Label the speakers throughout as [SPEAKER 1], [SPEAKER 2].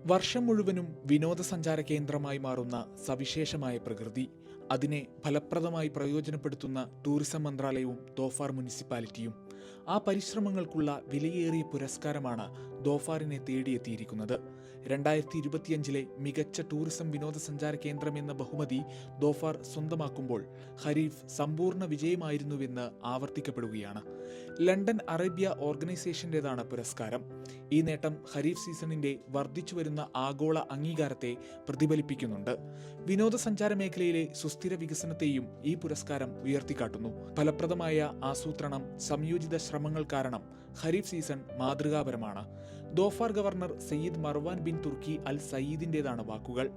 [SPEAKER 1] വർഷം മുഴുവനും വിനോദസഞ്ചാര കേന്ദ്രമായി മാറുന്ന സവിശേഷമായ പ്രകൃതി, അതിനെ ഫലപ്രദമായി പ്രയോജനപ്പെടുത്തുന്ന ടൂറിസം മന്ത്രാലയവും ധോഫാർ മുനിസിപ്പാലിറ്റിയും. ആ പരിശ്രമങ്ങൾക്കുള്ള വിലയേറിയ പുരസ്കാരമാണ് ധോഫാറിനെ തേടിയെത്തിയിരിക്കുന്നത്. 2025 മികച്ച ടൂറിസം വിനോദസഞ്ചാര കേന്ദ്രം എന്ന ബഹുമതി ധോഫാർ സ്വന്തമാക്കുമ്പോൾ ഖരീഫ് സമ്പൂർണ്ണ വിജയമായിരുന്നുവെന്ന് ആവർത്തിക്കപ്പെടുകയാണ്. ലണ്ടൻ അറേബ്യ ഓർഗനൈസേഷൻ്റേതാണ് പുരസ്കാരം. ഈ നേട്ടം ഖരീഫ് സീസണിന്റെ വർദ്ധിച്ചുവരുന്ന ആഗോള അംഗീകാരത്തെ പ്രതിഫലിപ്പിക്കുന്നുണ്ട്. വിനോദസഞ്ചാര മേഖലയിലെ സുസ്ഥിര വികസനത്തെയും ഈ പുരസ്കാരം ഉയർത്തിക്കാട്ടുന്നു. ഫലപ്രദമായ ആസൂത്രണം, സംയോജിത ശ്രമങ്ങൾ കാരണം ഖരീഫ് സീസൺ മാതൃകാപരമാണ്. Dhofar governor Sayyid Marwan bin Turki Al സയ്യിദിൻ്റെതാണ് വാക്കുകൾ.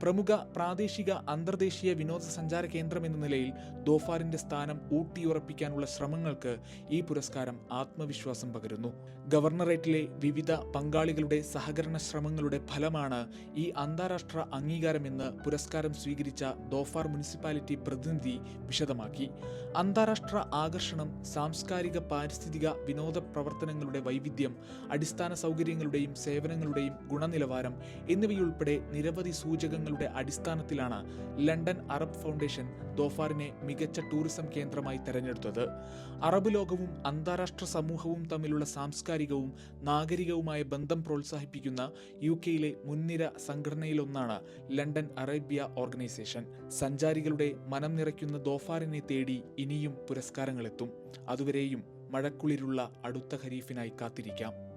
[SPEAKER 1] പ്രമുഖ പ്രാദേശിക അന്തർദേശീയ വിനോദസഞ്ചാര കേന്ദ്രം എന്ന നിലയിൽ ധോഫാറിന്റെ സ്ഥാനം ഊട്ടിയുറപ്പിക്കാനുള്ള ശ്രമങ്ങൾക്ക് ഈ പുരസ്കാരം ആത്മവിശ്വാസം പകരുന്നു. ഗവർണറേറ്റിലെ വിവിധ പങ്കാളികളുടെ സഹകരണ ശ്രമങ്ങളുടെ ഫലമാണ് ഈ അന്താരാഷ്ട്ര അംഗീകാരമെന്ന് പുരസ്കാരം സ്വീകരിച്ച ധോഫാർ മുനിസിപ്പാലിറ്റി പ്രതിനിധി വിശദമാക്കി. അന്താരാഷ്ട്ര ആകർഷണം, സാംസ്കാരിക പാരിസ്ഥിതിക വിനോദ പ്രവർത്തനങ്ങളുടെ വൈവിധ്യം, അടിസ്ഥാന സൗകര്യങ്ങളുടെയും സേവനങ്ങളുടെയും ഗുണനിലവാരം എന്നിവയുൾപ്പെടെ നിരവധി സൂചകങ്ങളുടെ അടിസ്ഥാനത്തിലാണ് ലണ്ടൻ അറബ് ഫൗണ്ടേഷൻ ധോഫാറിനെ മികച്ച ടൂറിസം കേന്ദ്രമായി തെരഞ്ഞെടുത്തത്. അറബ് ലോകവും അന്താരാഷ്ട്ര സമൂഹവും തമ്മിലുള്ള സാംസ്കാരികവും നാഗരികവുമായ ബന്ധം പ്രോത്സാഹിപ്പിക്കുന്ന യുകെയിലെ മുൻനിര സംഘടനയിലൊന്നാണ് ലണ്ടൻ അറേബ്യ ഓർഗനൈസേഷൻ. സഞ്ചാരികളുടെ മനം നിറയ്ക്കുന്ന ധോഫാറിനെ തേടി ഇനിയും പുരസ്കാരങ്ങളെത്തും. അതുവരെയും മഴക്കുളിരുള്ള അടുത്ത ഖരീഫിനായി കാത്തിരിക്കാം.